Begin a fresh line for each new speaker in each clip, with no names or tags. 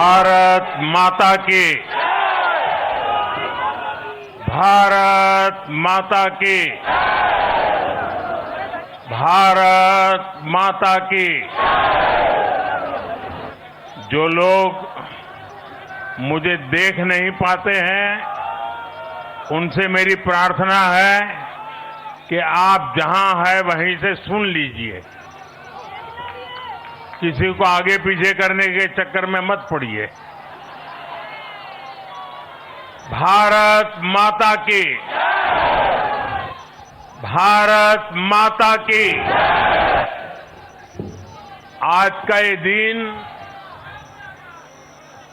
भारत माता की, भारत माता की, भारत माता की। जो लोग मुझे देख नहीं पाते हैं, उनसे मेरी प्रार्थना है कि आप जहां हैं वहीं से सुन लीजिए। किसी को आगे पीछे करने के चक्कर में मत पड़िए। भारत माता की, भारत माता की। आज का ये दिन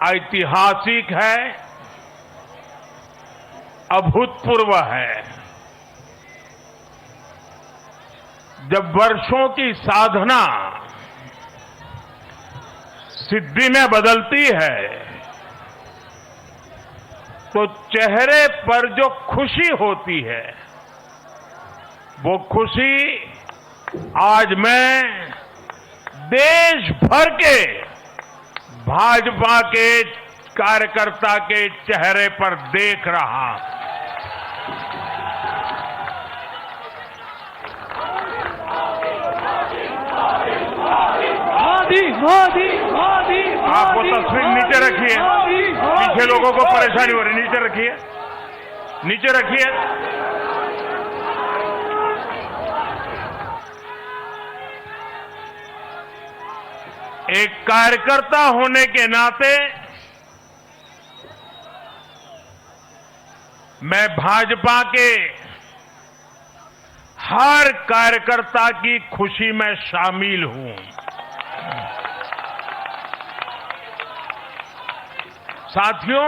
ऐतिहासिक है, अभूतपूर्व है। जब वर्षों की साधना सिद्धि में बदलती है, तो चेहरे पर जो खुशी होती है, वो खुशी आज मैं देश भर के भाजपा के कार्यकर्ता के चेहरे पर देख रहा हूं।
मोदी मोदी,
आप वो तस्वीर नीचे रखिए। पीछे लोगों को परेशानी हो रही, नीचे रखिए, नीचे रखिए। एक कार्यकर्ता होने के नाते मैं भाजपा के हर कार्यकर्ता की खुशी में शामिल हूं। साथियों,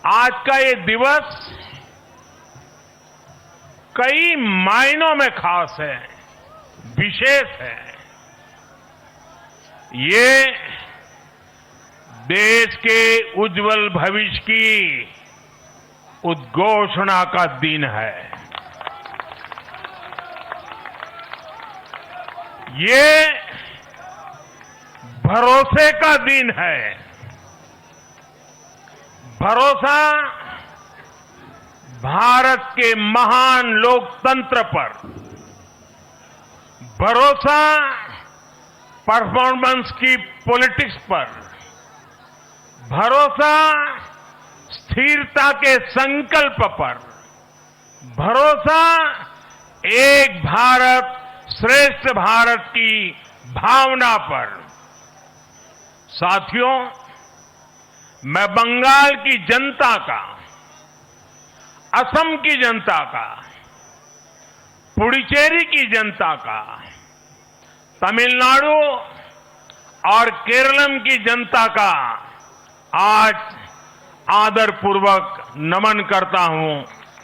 आज का ये दिवस कई मायनों में खास है, विशेष है। ये देश के उज्जवल भविष्य की उद्घोषणा का दिन है। ये भरोसे का दिन है। भरोसा भारत के महान लोकतंत्र पर, भरोसा परफॉर्मेंस की पॉलिटिक्स पर, भरोसा स्थिरता के संकल्प पर, भरोसा एक भारत श्रेष्ठ भारत की भावना पर। साथियों, मैं बंगाल की जनता का, असम की जनता का, पुडुचेरी की जनता का, तमिलनाडु और केरलम की जनता का आज आदरपूर्वक नमन करता हूं।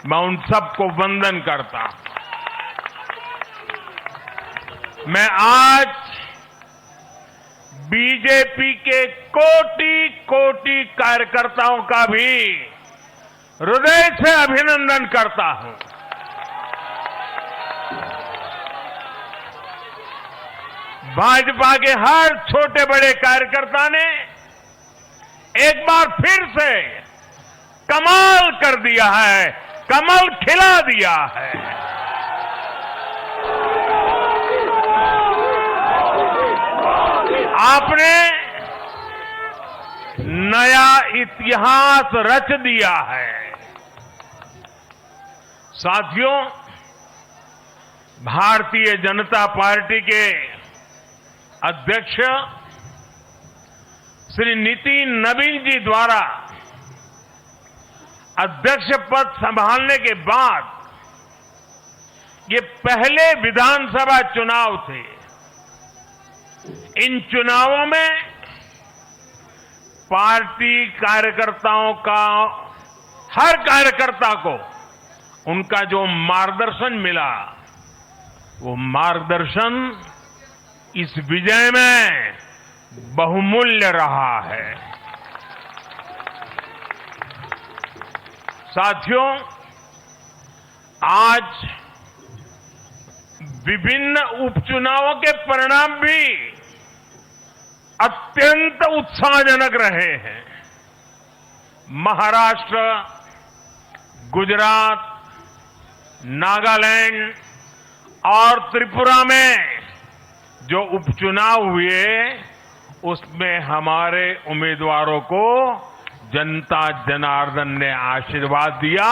मैं उन सबको वंदन करता हूं। मैं आज बीजेपी के कोटि कोटि कार्यकर्ताओं का भी हृदय से अभिनंदन करता हूं। भाजपा के हर छोटे बड़े कार्यकर्ता ने एक बार फिर से कमाल कर दिया है, कमल खिला दिया है। आपने नया इतिहास रच दिया है। साथियों, भारतीय जनता पार्टी के अध्यक्ष श्री नितिन नवीन जी द्वारा अध्यक्ष पद संभालने के बाद ये पहले विधानसभा चुनाव थे। इन चुनावों में पार्टी कार्यकर्ताओं का, हर कार्यकर्ता को उनका जो मार्गदर्शन मिला, वो मार्गदर्शन इस विजय में बहुमूल्य रहा है। साथियों, आज विभिन्न उपचुनावों के परिणाम भी अत्यंत उत्साहजनक रहे हैं। महाराष्ट्र, गुजरात, नागालैंड और त्रिपुरा में जो उपचुनाव हुए उसमें हमारे उम्मीदवारों को जनता जनार्दन ने आशीर्वाद दिया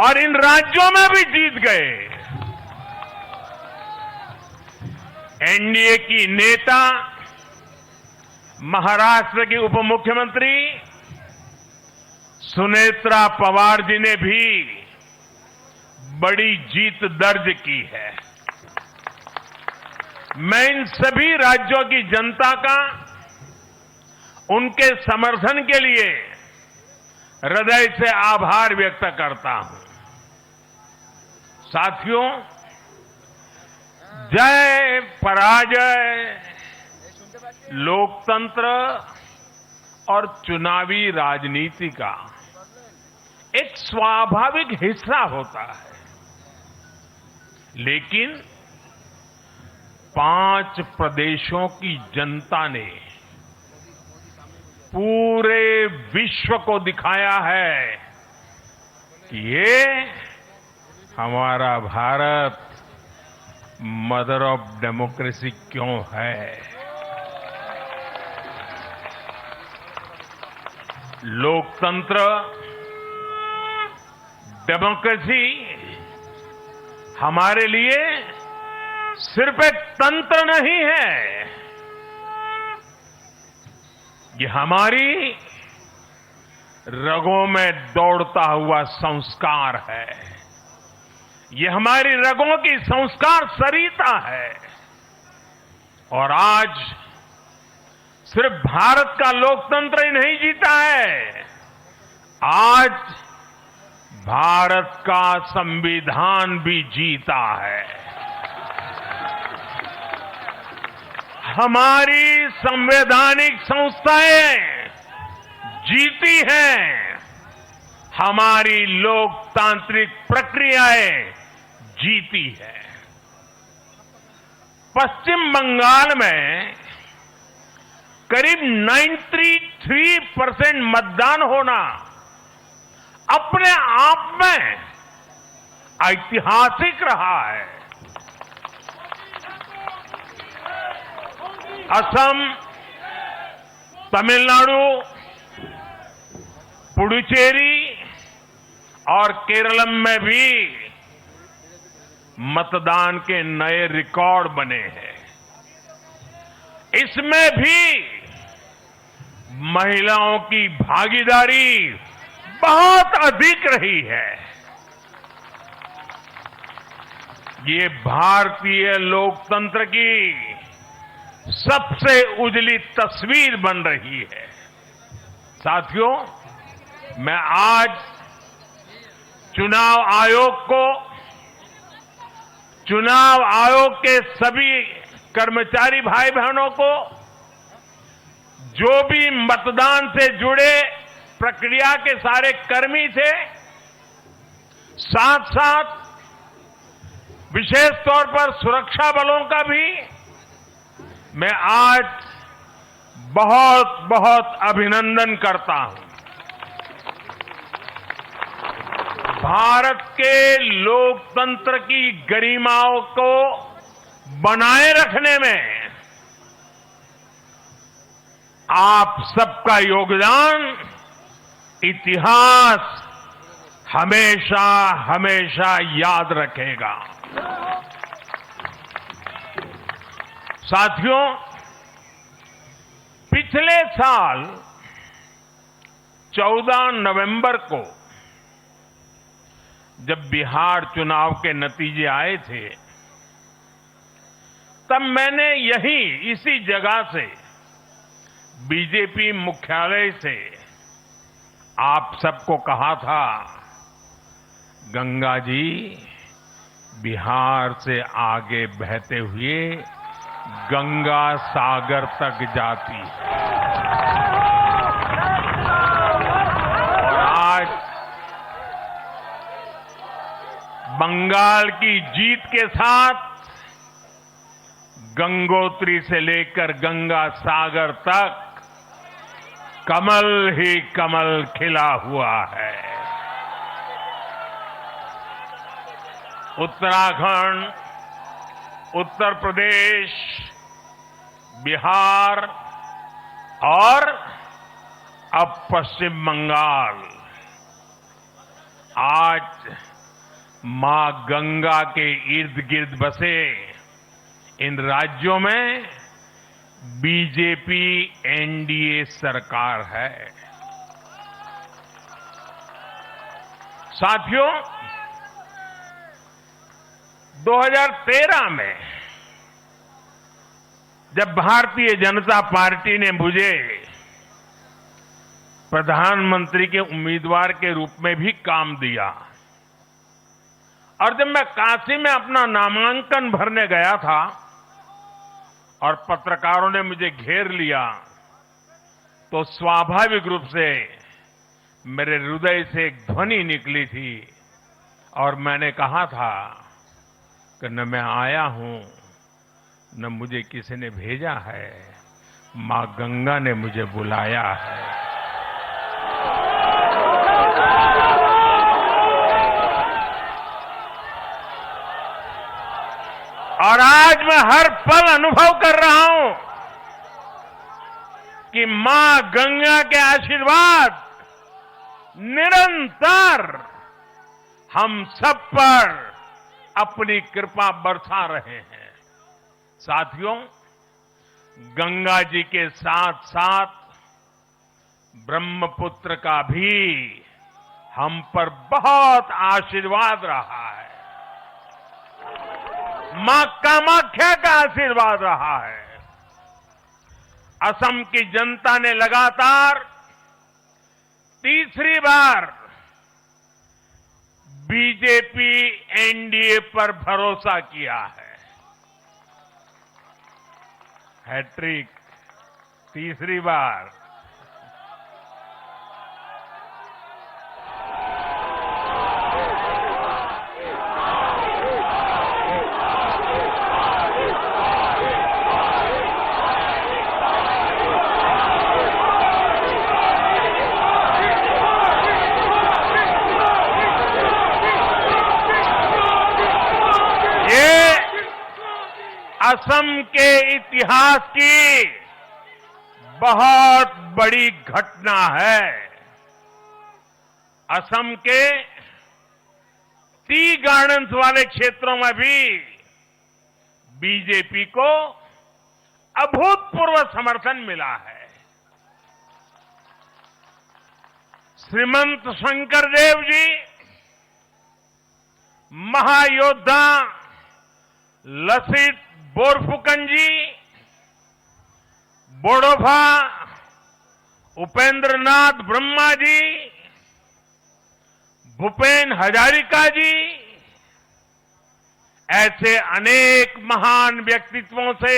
और इन राज्यों में भी जीत गए। एनडीए की नेता महाराष्ट्र की उप मुख्यमंत्री सुनेत्रा पवार जी ने भी बड़ी जीत दर्ज की है। मैं इन सभी राज्यों की जनता का उनके समर्थन के लिए हृदय से आभार व्यक्त करता हूं। साथियों, जय पराजय लोकतंत्र और चुनावी राजनीति का एक स्वाभाविक हिस्सा होता है, लेकिन 5 प्रदेशों की जनता ने पूरे विश्व को दिखाया है कि ये हमारा भारत मदर ऑफ डेमोक्रेसी क्यों है। लोकतंत्र, डेमोक्रेसी हमारे लिए सिर्फ एक तंत्र नहीं है, ये हमारी रगों में दौड़ता हुआ संस्कार है। ये हमारी रगों की संस्कार सरिता है। और आज सिर्फ भारत का लोकतंत्र ही नहीं जीता है, आज भारत का संविधान भी जीता है। हमारी संवैधानिक संस्थाएं जीती हैं, हमारी लोकतांत्रिक प्रक्रियाएं जीती है। पश्चिम बंगाल में करीब 93% मतदान होना अपने आप में ऐतिहासिक रहा है। असम, तमिलनाडु, पुडुचेरी और केरलम में भी मतदान के नए रिकॉर्ड बने हैं। इसमें भी महिलाओं की भागीदारी बहुत अधिक रही है। ये भारतीय लोकतंत्र की सबसे उजली तस्वीर बन रही है। साथियों, मैं आज चुनाव आयोग के सभी कर्मचारी भाई बहनों को, जो भी मतदान से जुड़े प्रक्रिया के सारे कर्मी थे, साथ साथ विशेष तौर पर सुरक्षा बलों का भी मैं आज बहुत बहुत अभिनंदन करता हूं। भारत के लोकतंत्र की गरिमाओं को बनाए रखने में आप सबका योगदान इतिहास हमेशा हमेशा याद रखेगा। साथियों, पिछले साल 14 नवंबर को जब बिहार चुनाव के नतीजे आए थे, तब मैंने यहीं इसी जगह से बीजेपी मुख्यालय से आप सबको कहा था, गंगा जी बिहार से आगे बहते हुए गंगा सागर तक जाती है। और आज बंगाल की जीत के साथ गंगोत्री से लेकर गंगा सागर तक कमल ही कमल खिला हुआ है। उत्तराखंड, उत्तर प्रदेश, बिहार और अब पश्चिम बंगाल आज मां गंगा के इर्द गिर्द बसे इन राज्यों में बीजेपी एनडीए सरकार है। साथियों, 2013 में जब भारतीय जनता पार्टी ने मुझे प्रधानमंत्री के उम्मीदवार के रूप में भी काम दिया और जब मैं काशी में अपना नामांकन भरने गया था और पत्रकारों ने मुझे घेर लिया तो स्वाभाविक रूप से मेरे हृदय से एक ध्वनि निकली थी और मैंने कहा था कि न मैं आया हूं न मुझे किसी ने भेजा है, मां गंगा ने मुझे बुलाया है। और आज मैं हर पल अनुभव कर रहा हूं कि मां गंगा के आशीर्वाद निरंतर हम सब पर अपनी कृपा बरसा रहे हैं। साथियों, गंगा जी के साथ साथ ब्रह्मपुत्र का भी हम पर बहुत आशीर्वाद रहा है। मां कामाख्या का आशीर्वाद रहा है। असम की जनता ने लगातार तीसरी बार बीजेपी एनडीए पर भरोसा किया है। हैट्रिक, तीसरी बार। असम के इतिहास की बहुत बड़ी घटना है। असम के टी गार्डन्स वाले क्षेत्रों में भी बीजेपी को अभूतपूर्व समर्थन मिला है। श्रीमंत शंकरदेव जी, महायोद्धा लसित बोरफुकन जी, बोडोफा उपेंद्रनाथ ब्रह्मा जी, भूपेन हजारिका जी, ऐसे अनेक महान व्यक्तित्वों से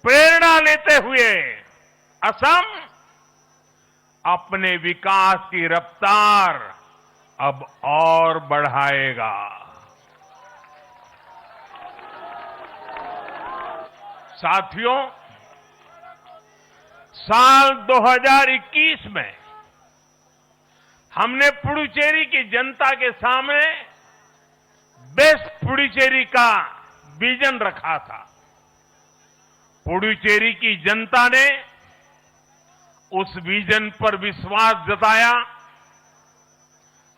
प्रेरणा लेते हुए असम अपने विकास की रफ्तार अब और बढ़ाएगा। साथियों, साल 2021 में हमने पुडुचेरी की जनता के सामने बेस्ट पुडुचेरी का विजन रखा था। पुडुचेरी की जनता ने उस विजन पर विश्वास जताया,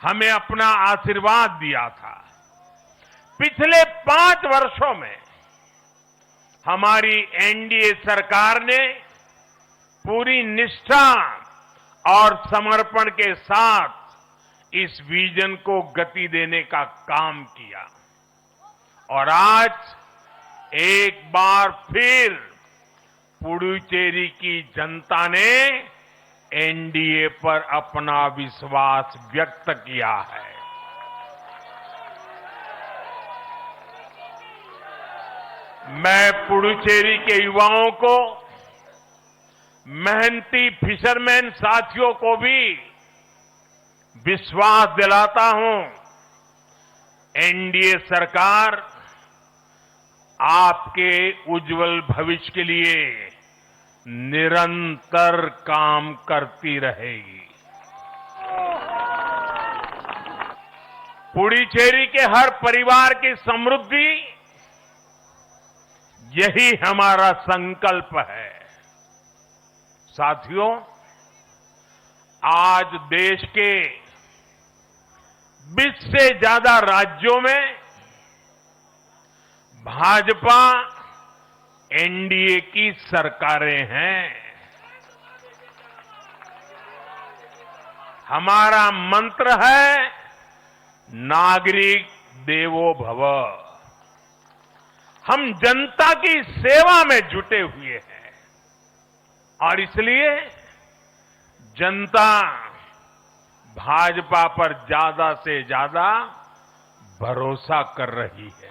हमें अपना आशीर्वाद दिया था। पिछले 5 वर्षों में हमारी एनडीए सरकार ने पूरी निष्ठा और समर्पण के साथ इस विजन को गति देने का काम किया और आज एक बार फिर पुडुचेरी की जनता ने एनडीए पर अपना विश्वास व्यक्त किया है। मैं पुडुचेरी के युवाओं को, मेहनती फिशरमैन साथियों को भी विश्वास दिलाता हूं, एनडीए सरकार आपके उज्जवल भविष्य के लिए निरंतर काम करती रहेगी। पुडुचेरी के हर परिवार की समृद्धि, यही हमारा संकल्प है। साथियों, आज देश के 20 से ज्यादा राज्यों में भाजपा एनडीए की सरकारें हैं। हमारा मंत्र है नागरिक देवो भव। हम जनता की सेवा में जुटे हुए हैं और इसलिए जनता भाजपा पर ज्यादा से ज्यादा भरोसा कर रही है।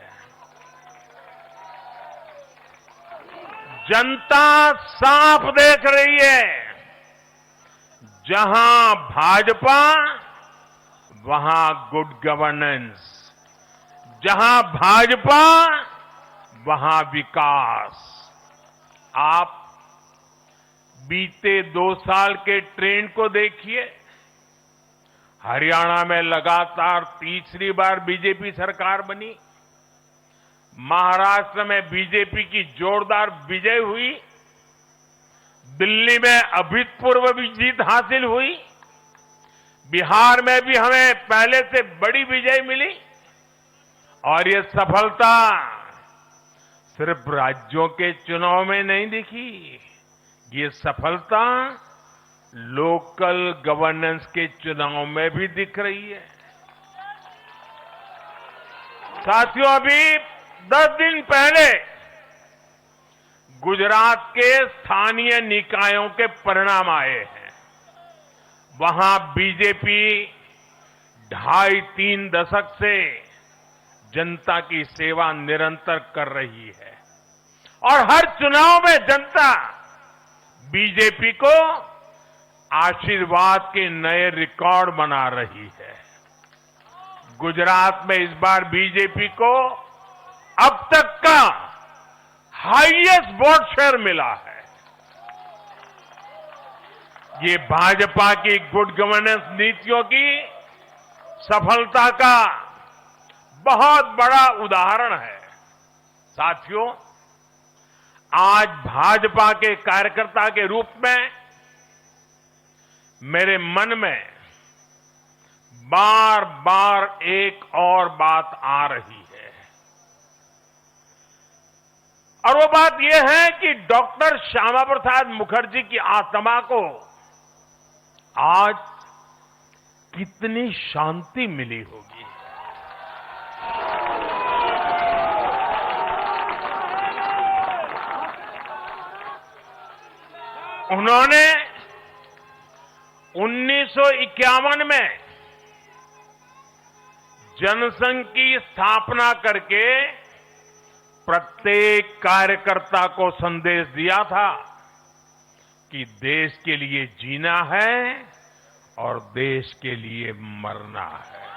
जनता साफ देख रही है, जहां भाजपा वहां गुड गवर्नेंस, जहां भाजपा वहां विकास। आप बीते 2 साल के ट्रेंड को देखिए। हरियाणा में लगातार तीसरी बार बीजेपी सरकार बनी। महाराष्ट्र में बीजेपी की जोरदार विजय हुई। दिल्ली में अभूतपूर्व जीत हासिल हुई। बिहार में भी हमें पहले से बड़ी विजय मिली और ये सफलता सिर्फ राज्यों के चुनाव में नहीं दिखी, ये सफलता लोकल गवर्नेंस के चुनाव में भी दिख रही है। साथियों, अभी 10 दिन पहले गुजरात के स्थानीय निकायों के परिणाम आए हैं। वहां बीजेपी 2.5-3 दशक से जनता की सेवा निरंतर कर रही है और हर चुनाव में जनता बीजेपी को आशीर्वाद के नए रिकॉर्ड बना रही है। गुजरात में इस बार बीजेपी को अब तक का हाईएस्ट वोट शेयर मिला है। ये भाजपा की गुड गवर्नेंस नीतियों की सफलता का बहुत बड़ा उदाहरण है। साथियों, आज भाजपा के कार्यकर्ता के रूप में मेरे मन में बार बार एक और बात आ रही है और वो बात यह है कि डॉक्टर श्यामा प्रसाद मुखर्जी की आत्मा को आज कितनी शांति मिली होगी। उन्होंने 1951 में जनसंघ की स्थापना करके प्रत्येक कार्यकर्ता को संदेश दिया था कि देश के लिए जीना है और देश के लिए मरना है।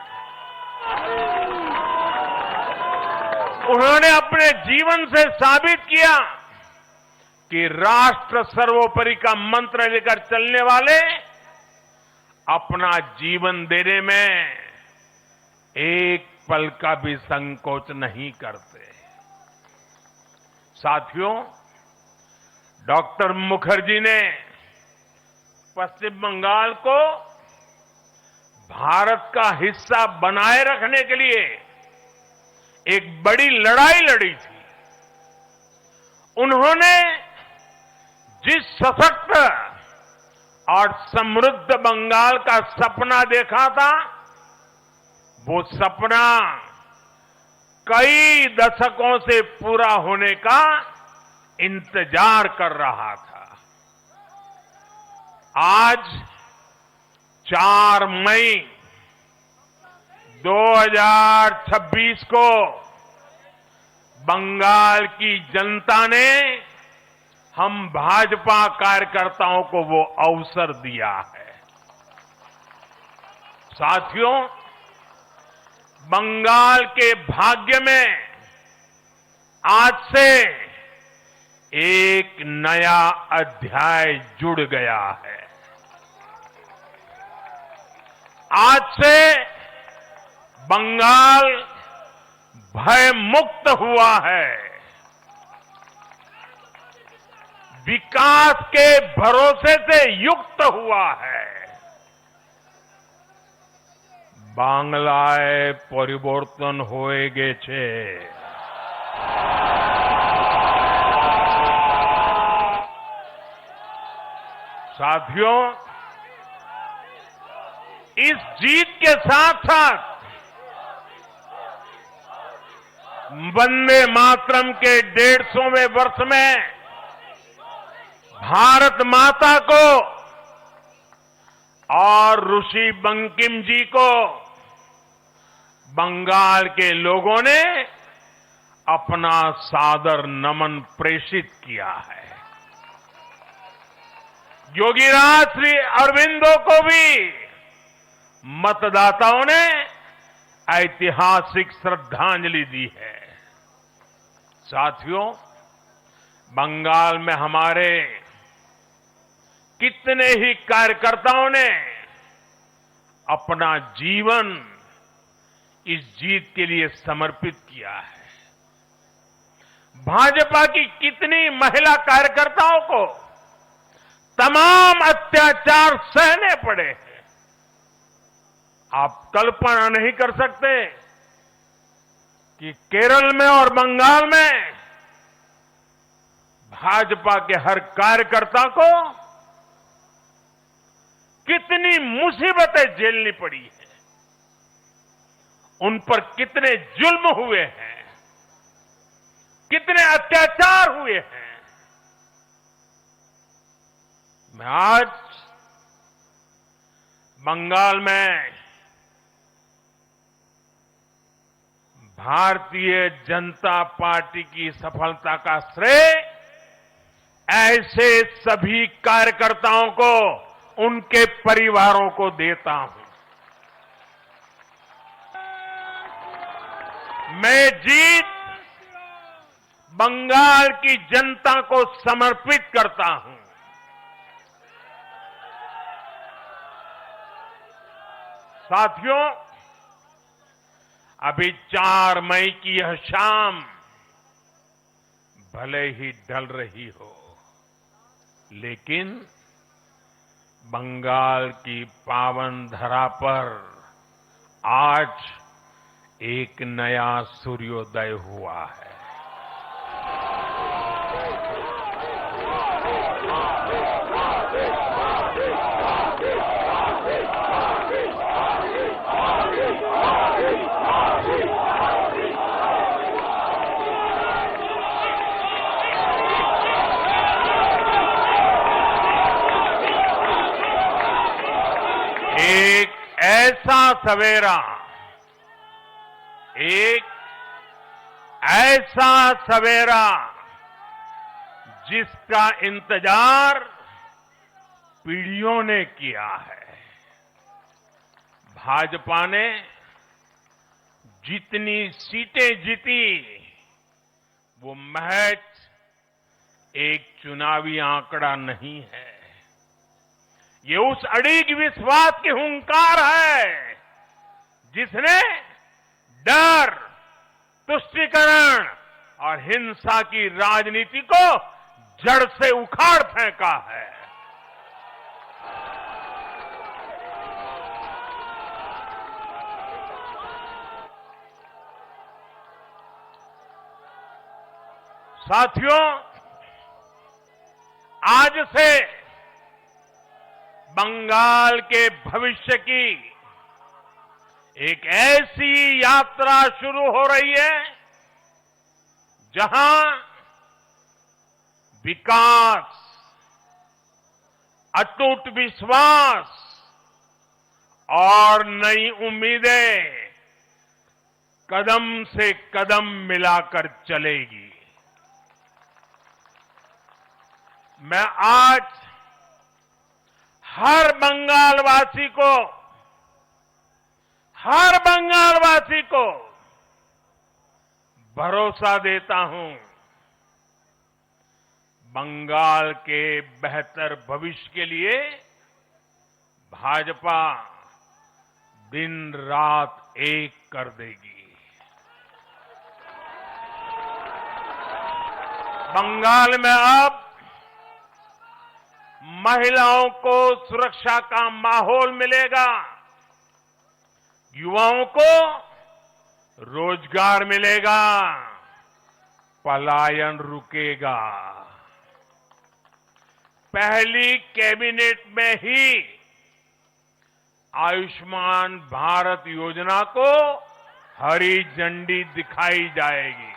उन्होंने अपने जीवन से साबित किया कि राष्ट्र सर्वोपरि का मंत्र लेकर चलने वाले अपना जीवन देने में एक पल का भी संकोच नहीं करते। साथियों, डॉक्टर मुखर्जी ने पश्चिम बंगाल को भारत का हिस्सा बनाए रखने के लिए एक बड़ी लड़ाई लड़ी थी। उन्होंने जिस सशक्त और समृद्ध बंगाल का सपना देखा था, वो सपना कई दशकों से पूरा होने का इंतजार कर रहा था। आज 4 मई 2026 को बंगाल की जनता ने हम भाजपा कार्यकर्ताओं को वो अवसर दिया है। साथियों, बंगाल के भाग्य में आज से एक नया अध्याय जुड़ गया है। आज से बंगाल भय मुक्त हुआ है। विकास के भरोसे से युक्त हुआ है। बांग्लाए परिवर्तन होए गेछे। साथियों, इस जीत के साथ साथ वंदे मातरम के 150वें वर्ष में भारत माता को और ऋषि बंकिम जी को बंगाल के लोगों ने अपना सादर नमन प्रेषित किया है। योगीराज श्री अरविंदो को भी मतदाताओं ने ऐतिहासिक श्रद्धांजलि दी है। साथियों, बंगाल में हमारे कितने ही कार्यकर्ताओं ने अपना जीवन इस जीत के लिए समर्पित किया है। भाजपा की कितनी महिला कार्यकर्ताओं को तमाम अत्याचार सहने पड़े हैं। आप कल्पना नहीं कर सकते कि केरल में और बंगाल में भाजपा के हर कार्यकर्ता को कितनी मुसीबतें झेलनी पड़ी है, उन पर कितने जुल्म हुए हैं, कितने अत्याचार हुए हैं। मैं आज बंगाल में भारतीय जनता पार्टी की सफलता का श्रेय ऐसे सभी कार्यकर्ताओं को, उनके परिवारों को देता हूं। मैं जीत बंगाल की जनता को समर्पित करता हूं। साथियों, अभी 4 मई की यह शाम भले ही ढल रही हो, लेकिन बंगाल की पावन धरा पर आज एक नया सूर्योदय हुआ है। एक ऐसा सवेरा, एक ऐसा सवेरा जिसका इंतजार पीढ़ियों ने किया है। भाजपा ने जितनी सीटें जीती वो महज एक चुनावी आंकड़ा नहीं है। ये उस अड़िग विश्वास की हुंकार है जिसने डर, तुष्टीकरण और हिंसा की राजनीति को जड़ से उखाड़ फेंका है। साथियों, आज से बंगाल के भविष्य की एक ऐसी यात्रा शुरू हो रही है जहां विकास, अटूट विश्वास और नई उम्मीदें कदम से कदम मिलाकर चलेगी। मैं आज हर बंगालवासी को भरोसा देता हूं, बंगाल के बेहतर भविष्य के लिए भाजपा दिन रात एक कर देगी। बंगाल में अब महिलाओं को सुरक्षा का माहौल मिलेगा, युवाओं को रोजगार मिलेगा, पलायन रुकेगा। पहली कैबिनेट में ही आयुष्मान भारत योजना को हरी झंडी दिखाई जाएगी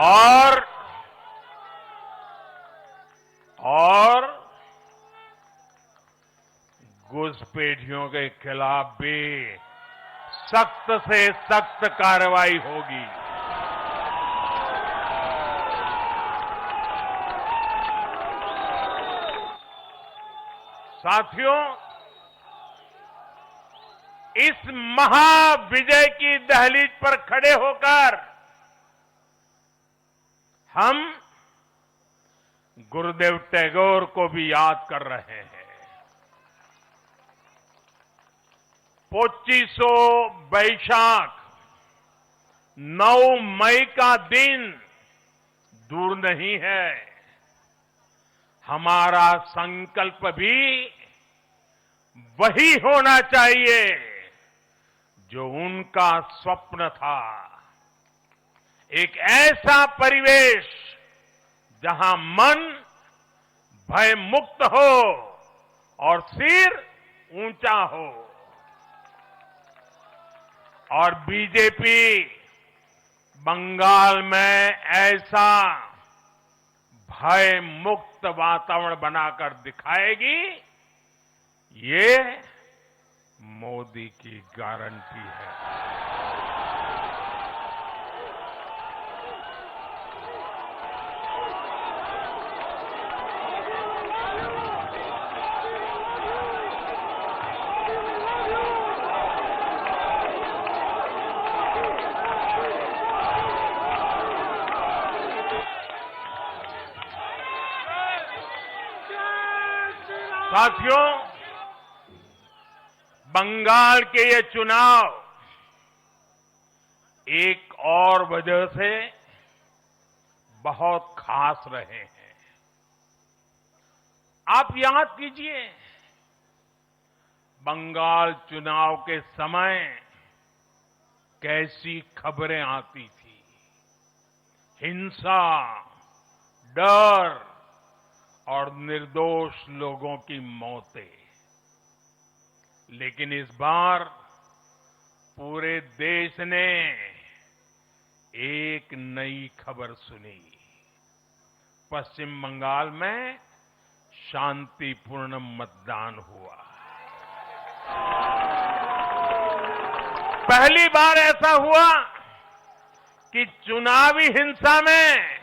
और घुसपैठियों के खिलाफ भी सख्त से सख्त कार्रवाई होगी। साथियों, इस महाविजय की दहलीज पर खड़े होकर हम गुरुदेव टैगोर को भी याद कर रहे हैं। 25 बैशाख 9 मई का दिन दूर नहीं है। हमारा संकल्प भी वही होना चाहिए जो उनका स्वप्न था। एक ऐसा परिवेश जहां मन भय मुक्त हो और सिर ऊंचा हो। और बीजेपी बंगाल में ऐसा भय मुक्त वातावरण बनाकर दिखाएगी, ये मोदी की गारंटी है। साथियों, बंगाल के ये चुनाव एक और वजह से बहुत खास रहे हैं। आप याद कीजिए, बंगाल चुनाव के समय कैसी खबरें आती थी। हिंसा, डर और निर्दोष लोगों की मौतें। लेकिन इस बार पूरे देश ने एक नई खबर सुनी। पश्चिम बंगाल में शांतिपूर्ण मतदान हुआ। पहली बार ऐसा हुआ कि चुनावी हिंसा में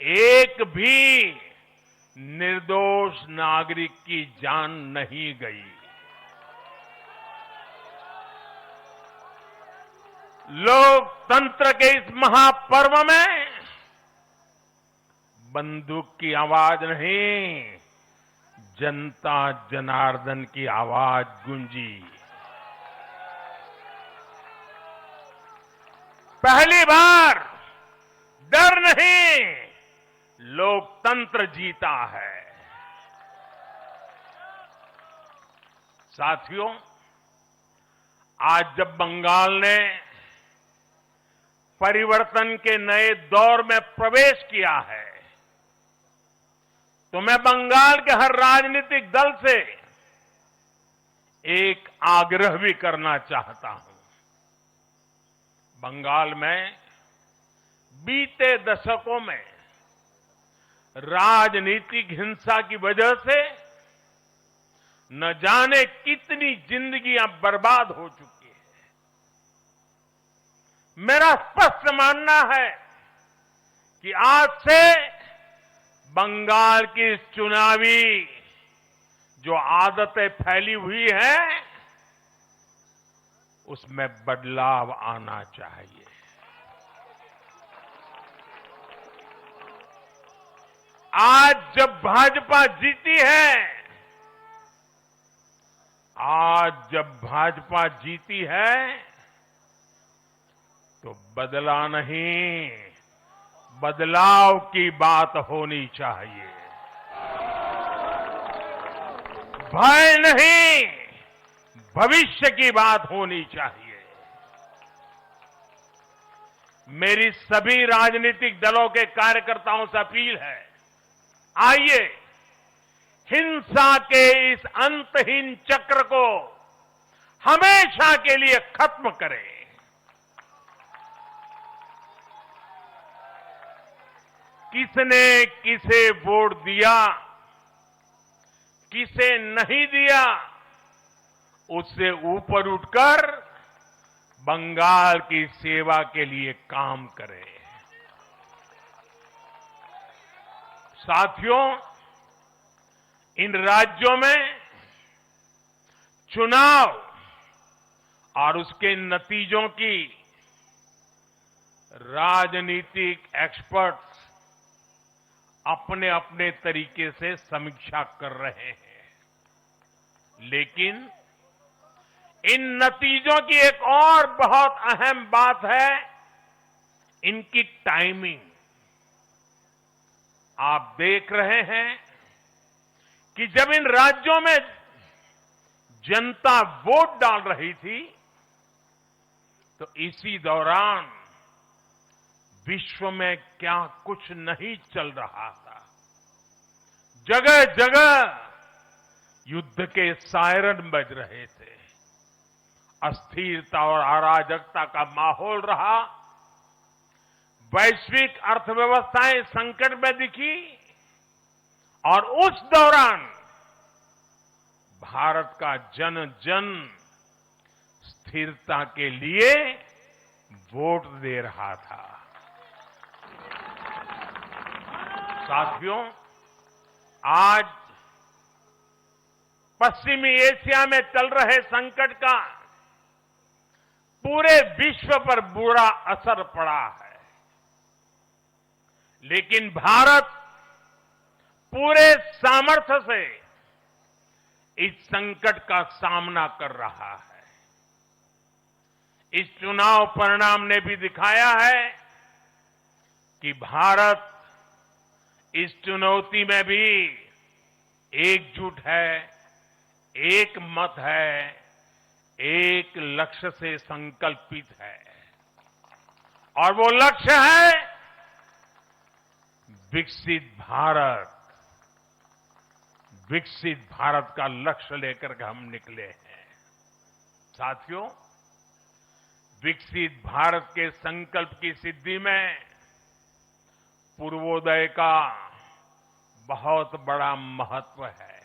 एक भी निर्दोष नागरिक की जान नहीं गई। लोकतंत्र के इस महापर्व में बंदूक की आवाज नहीं, जनता जनार्दन की आवाज गूंजी। पहली बार डर नहीं, लोकतंत्र जीता है। साथियों, आज जब बंगाल ने परिवर्तन के नए दौर में प्रवेश किया है, तो मैं बंगाल के हर राजनीतिक दल से एक आग्रह भी करना चाहता हूं। बंगाल में बीते दशकों में राजनीतिक हिंसा की वजह से न जाने कितनी जिंदगियां बर्बाद हो चुकी है। मेरा स्पष्ट मानना है कि आज से बंगाल की चुनावी जो आदतें फैली हुई हैं, उसमें बदलाव आना चाहिए। आज जब भाजपा जीती है, आज जब भाजपा जीती है, तो बदला नहीं, बदलाव की बात होनी चाहिए। भय नहीं, भविष्य की बात होनी चाहिए। मेरी सभी राजनीतिक दलों के कार्यकर्ताओं से अपील है, आइए हिंसा के इस अंतहीन चक्र को हमेशा के लिए खत्म करें। किसने किसे वोट दिया, किसे नहीं दिया, उससे ऊपर उठकर बंगाल की सेवा के लिए काम करें। साथियों, इन राज्यों में चुनाव और उसके नतीजों की राजनीतिक एक्सपर्ट्स अपने अपने तरीके से समीक्षा कर रहे हैं, लेकिन इन नतीजों की एक और बहुत अहम बात है इनकी टाइमिंग। आप देख रहे हैं कि जब इन राज्यों में जनता वोट डाल रही थी, तो इसी दौरान विश्व में क्या कुछ नहीं चल रहा था। जगह जगह युद्ध के सायरन बज रहे थे, अस्थिरता और अराजकता का माहौल रहा, वैश्विक अर्थव्यवस्थाएं संकट में दिखी, और उस दौरान भारत का जन जन स्थिरता के लिए वोट दे रहा था। साथियों, आज पश्चिमी एशिया में चल रहे संकट का पूरे विश्व पर बुरा असर पड़ा है, लेकिन भारत पूरे सामर्थ्य से इस संकट का सामना कर रहा है। इस चुनाव परिणाम ने भी दिखाया है कि भारत इस चुनौती में भी एकजुट है, एक मत है, एक लक्ष्य से संकल्पित है, और वो लक्ष्य है विकसित भारत। विकसित भारत का लक्ष्य लेकर के हम निकले हैं। साथियों, विकसित भारत के संकल्प की सिद्धि में पूर्वोदय का बहुत बड़ा महत्व है।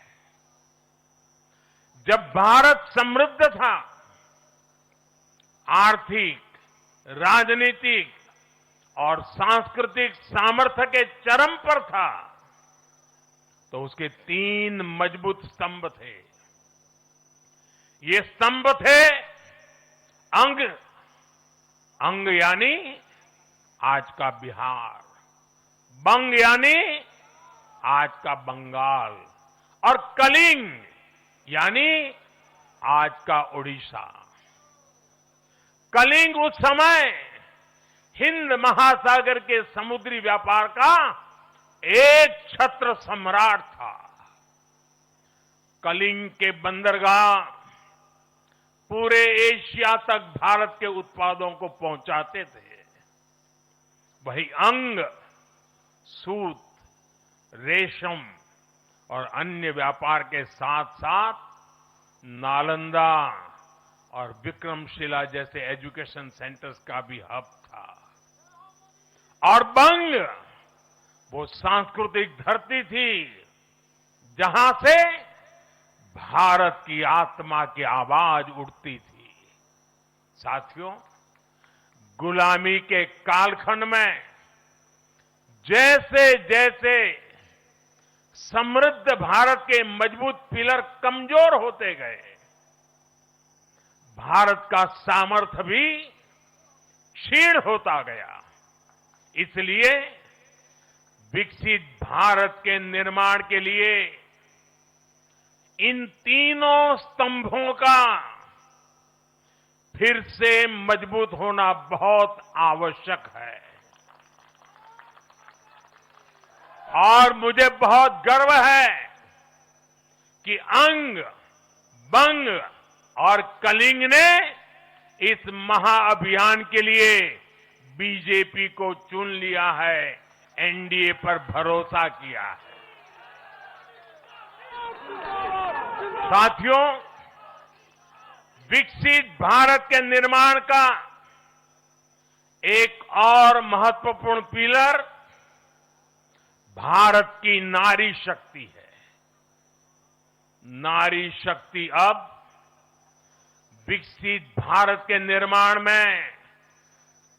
जब भारत समृद्ध था, आर्थिक, राजनीतिक और सांस्कृतिक सामर्थ्य के चरम पर था, तो उसके 3 मजबूत स्तंभ थे। ये स्तंभ थे अंग, अंग यानी आज का बिहार, बंग यानी आज का बंगाल, और कलिंग यानी आज का उड़ीसा। कलिंग उस समय हिंद महासागर के समुद्री व्यापार का एक छत्र सम्राट था। कलिंग के बंदरगाह पूरे एशिया तक भारत के उत्पादों को पहुंचाते थे। वही अंग सूत, रेशम और अन्य व्यापार के साथ साथ नालंदा और विक्रमशिला जैसे एजुकेशन सेंटर्स का भी हब था। और बंग वो सांस्कृतिक धरती थी जहां से भारत की आत्मा की आवाज उठती थी। साथियों, गुलामी के कालखंड में जैसे जैसे समृद्ध भारत के मजबूत पिलर कमजोर होते गए, भारत का सामर्थ्य भी क्षीण होता गया। इसलिए विकसित भारत के निर्माण के लिए इन तीनों स्तंभों का फिर से मजबूत होना बहुत आवश्यक है। और मुझे बहुत गर्व है कि अंग, बंग और कलिंग ने इस महाअभियान के लिए बीजेपी को चुन लिया है, एनडीए पर भरोसा किया है। साथियों, विकसित भारत के निर्माण का एक और महत्वपूर्ण पिलर भारत की नारी शक्ति है। नारी शक्ति अब विकसित भारत के निर्माण में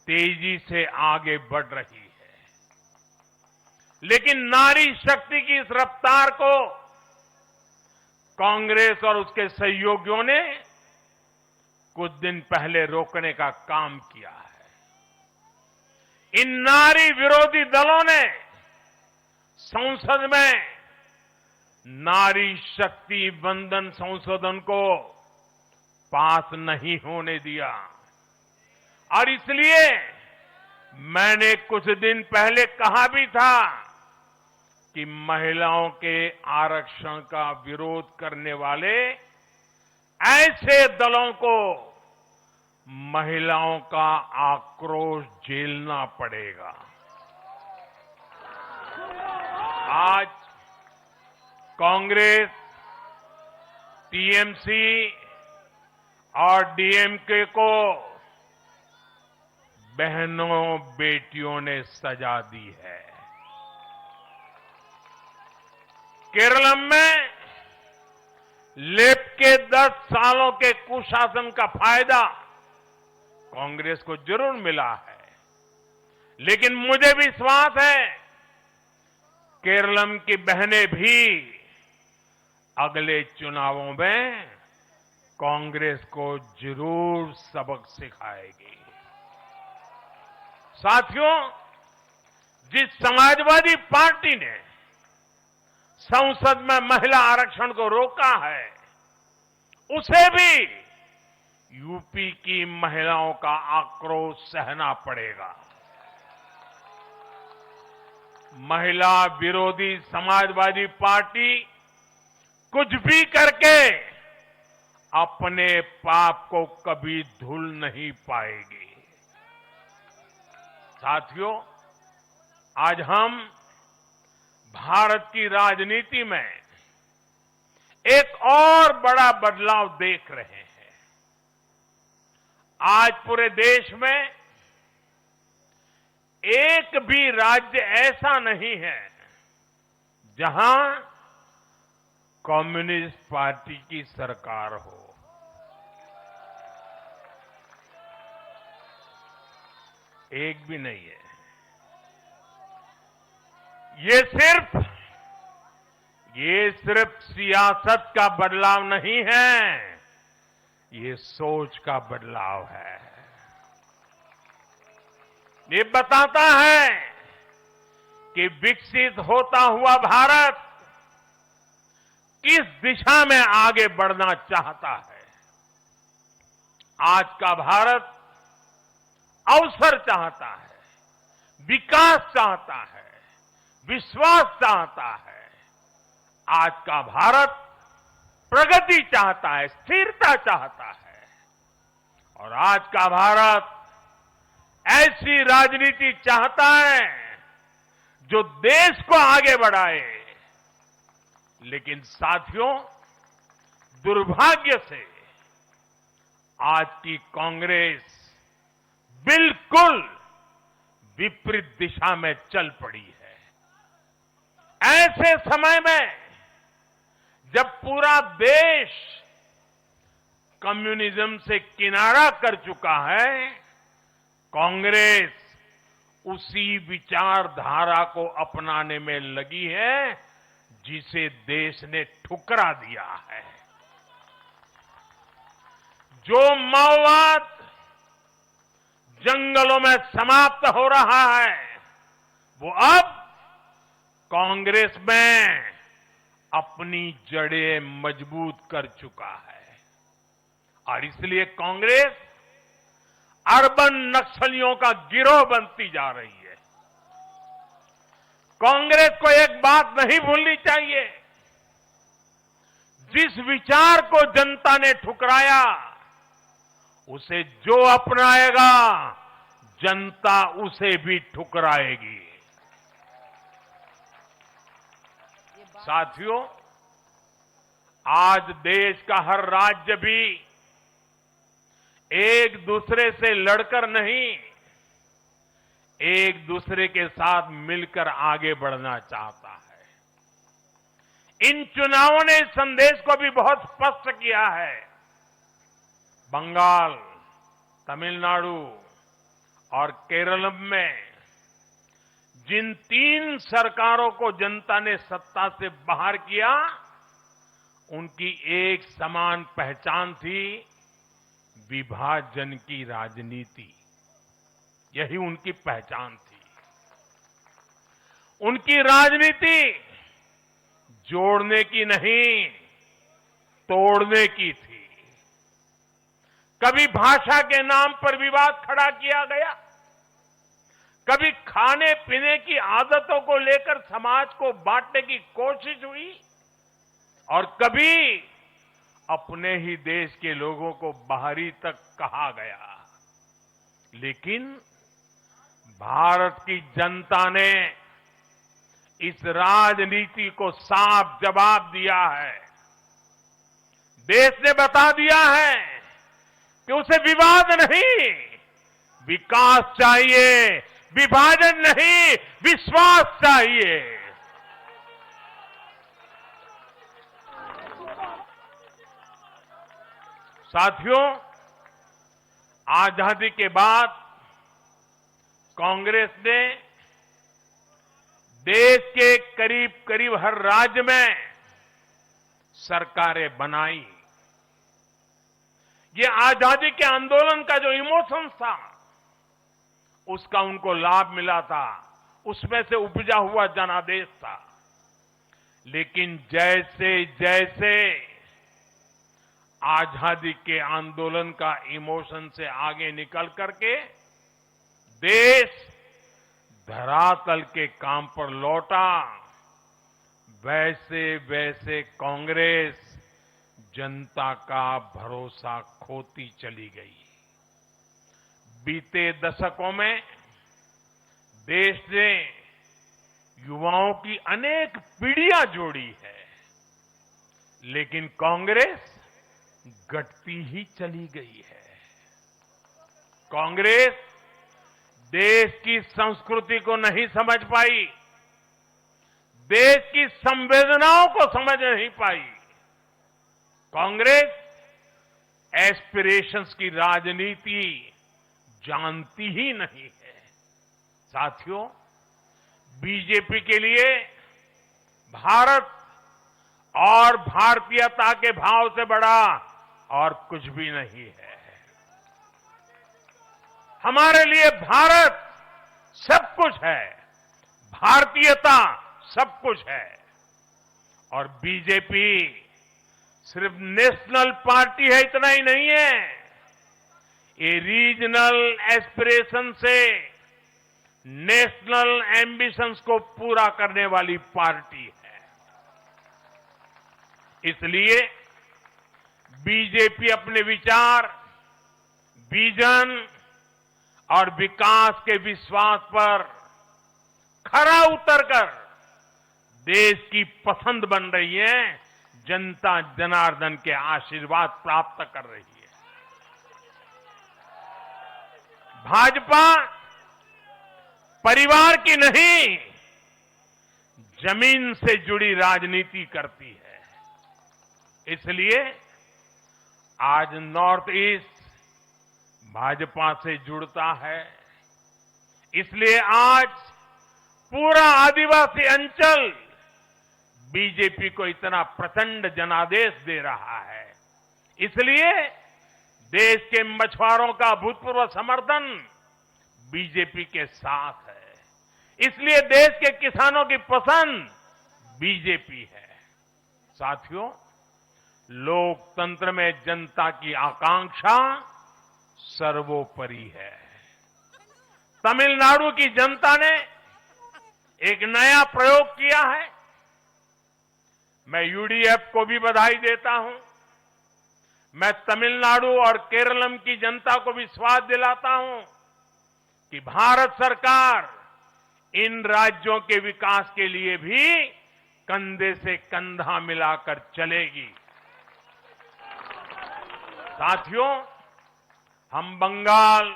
तेजी से आगे बढ़ रही है। लेकिन नारी शक्ति की इस रफ्तार को कांग्रेस और उसके सहयोगियों ने कुछ दिन पहले रोकने का काम किया है। इन नारी विरोधी दलों ने संसद में नारी शक्ति वंदन संशोधन को पास नहीं होने दिया और इसलिए मैंने कुछ दिन पहले कहा भी था कि महिलाओं के आरक्षण का विरोध करने वाले ऐसे दलों को महिलाओं का आक्रोश झेलना पड़ेगा। आज कांग्रेस, टीएमसी और डीएमके को बहनों बेटियों ने सजा दी है। केरल में लेफ्ट के 10 सालों के कुशासन का फायदा कांग्रेस को जरूर मिला है, लेकिन मुझे विश्वास है केरल की बहनें भी अगले चुनावों में कांग्रेस को जरूर सबक सिखाएगी। साथियों, जिस समाजवादी पार्टी ने संसद में महिला आरक्षण को रोका है, उसे भी यूपी की महिलाओं का आक्रोश सहना पड़ेगा। महिला विरोधी समाजवादी पार्टी कुछ भी करके अपने पाप को कभी धुल नहीं पाएगी। साथियों, आज हम भारत की राजनीति में एक और बड़ा बदलाव देख रहे हैं। आज पूरे देश में एक भी राज्य ऐसा नहीं है जहां कम्युनिस्ट पार्टी की सरकार हो। एक भी नहीं है। ये सिर्फ सियासत का बदलाव नहीं है, ये सोच का बदलाव है। ये बताता है कि विकसित होता हुआ भारत किस दिशा में आगे बढ़ना चाहता है। आज का भारत अवसर चाहता है, विकास चाहता है, विश्वास चाहता है। आज का भारत प्रगति चाहता है, स्थिरता चाहता है और आज का भारत ऐसी राजनीति चाहता है जो देश को आगे बढ़ाए। लेकिन साथियों, दुर्भाग्य से आज की कांग्रेस बिल्कुल विपरीत दिशा में चल पड़ी है। ऐसे समय में जब पूरा देश कम्युनिज्म से किनारा कर चुका है, कांग्रेस उसी विचारधारा को अपनाने में लगी है जिसे देश ने ठुकरा दिया है। जो माओवाद जंगलों में समाप्त हो रहा है वो अब कांग्रेस में अपनी जड़ें मजबूत कर चुका है और इसलिए कांग्रेस अर्बन नक्सलियों का गिरोह बनती जा रही है। कांग्रेस को एक बात नहीं भूलनी चाहिए, जिस विचार को जनता ने ठुकराया उसे जो अपनाएगा जनता उसे भी ठुकराएगी। साथियों, आज देश का हर राज्य भी एक दूसरे से लड़कर नहीं, एक दूसरे के साथ मिलकर आगे बढ़ना चाहता है। इन चुनावों ने इस संदेश को भी बहुत स्पष्ट किया है। बंगाल, तमिलनाडु और केरल में जिन 3 सरकारों को जनता ने सत्ता से बाहर किया, उनकी एक समान पहचान थी, विभाजन की राजनीति। यही उनकी पहचान थी। उनकी राजनीति जोड़ने की नहीं, तोड़ने की थी। कभी भाषा के नाम पर विवाद खड़ा किया गया, कभी खाने पीने की आदतों को लेकर समाज को बांटने की कोशिश हुई और कभी अपने ही देश के लोगों को बाहरी तक कहा गया। लेकिन भारत की जनता ने इस राजनीति को साफ जवाब दिया है। देश ने बता दिया है कि उसे विवाद नहीं, विकास चाहिए, विभाजन नहीं, विश्वास चाहिए। साथियों, आजादी के बाद कांग्रेस ने देश के करीब करीब हर राज्य में सरकारें बनाई। ये आजादी के आंदोलन का जो इमोशंस था, उसका उनको लाभ मिला था, उसमें से उपजा हुआ जनादेश था। लेकिन जैसे जैसे आजादी के आंदोलन का इमोशन से आगे निकल करके देश धरातल के काम पर लौटा, वैसे वैसे कांग्रेस जनता का भरोसा खोती चली गई। बीते दशकों में देश ने युवाओं की अनेक पीढ़ियां जोड़ी है, लेकिन कांग्रेस घटती ही चली गई है। कांग्रेस देश की संस्कृति को नहीं समझ पाई, देश की संवेदनाओं को समझ नहीं पाई। कांग्रेस एस्पिरेशंस की राजनीति जानती ही नहीं है। साथियों, बीजेपी के लिए भारत और भारतीयता के भाव से बड़ा और कुछ भी नहीं है। हमारे लिए भारत सब कुछ है, भारतीयता सब कुछ है। और बीजेपी सिर्फ नेशनल पार्टी है, इतना ही नहीं है, ये रीजनल एस्पिरेशन से नेशनल एम्बिशंस को पूरा करने वाली पार्टी है। इसलिए बीजेपी अपने विचार, विजन और विकास के विश्वास पर खरा उतरकर देश की पसंद बन रही है, जनता जनार्दन के आशीर्वाद प्राप्त कर रही है। भाजपा परिवार की नहीं, जमीन से जुड़ी राजनीति करती है। इसलिए आज नॉर्थ ईस्ट भाजपा से जुड़ता है। इसलिए आज पूरा आदिवासी अंचल बीजेपी को इतना प्रचंड जनादेश दे रहा है। इसलिए देश के मछुआरों का अभूतपूर्व समर्थन बीजेपी के साथ है। इसलिए देश के किसानों की पसंद बीजेपी है। साथियों, लोकतंत्र में जनता की आकांक्षा सर्वोपरि है। तमिलनाडु की जनता ने एक नया प्रयोग किया है। मैं यूडीएफ को भी बधाई देता हूं। मैं तमिलनाडु और केरलम की जनता को विश्वास दिलाता हूं कि भारत सरकार इन राज्यों के विकास के लिए भी कंधे से कंधा मिलाकर चलेगी। साथियों, हम बंगाल,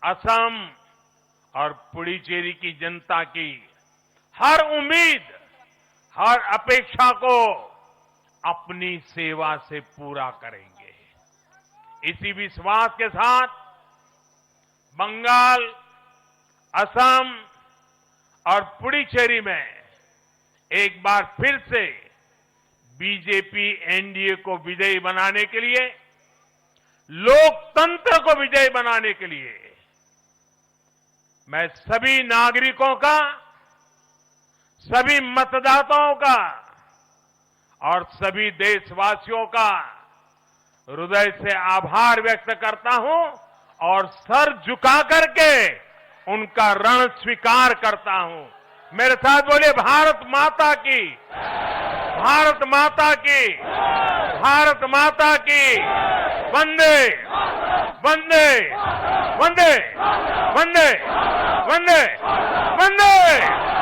असम और पुडुचेरी की जनता की हर उम्मीद, हर अपेक्षा को अपनी सेवा से पूरा करेंगे। इसी विश्वास के साथ बंगाल, असम और पुडुचेरी में एक बार फिर से बीजेपी एनडीए को विजयी बनाने के लिए, लोकतंत्र को विजयी बनाने के लिए मैं सभी नागरिकों का, सभी मतदाताओं का और सभी देशवासियों का हृदय से आभार व्यक्त करता हूं और सर झुका करके उनका ऋण स्वीकार करता हूं। मेरे साथ बोलिए, भारत माता की, भारत माता की, भारत माता की। वंदे वंदे वंदे वंदे वंदे वंदे।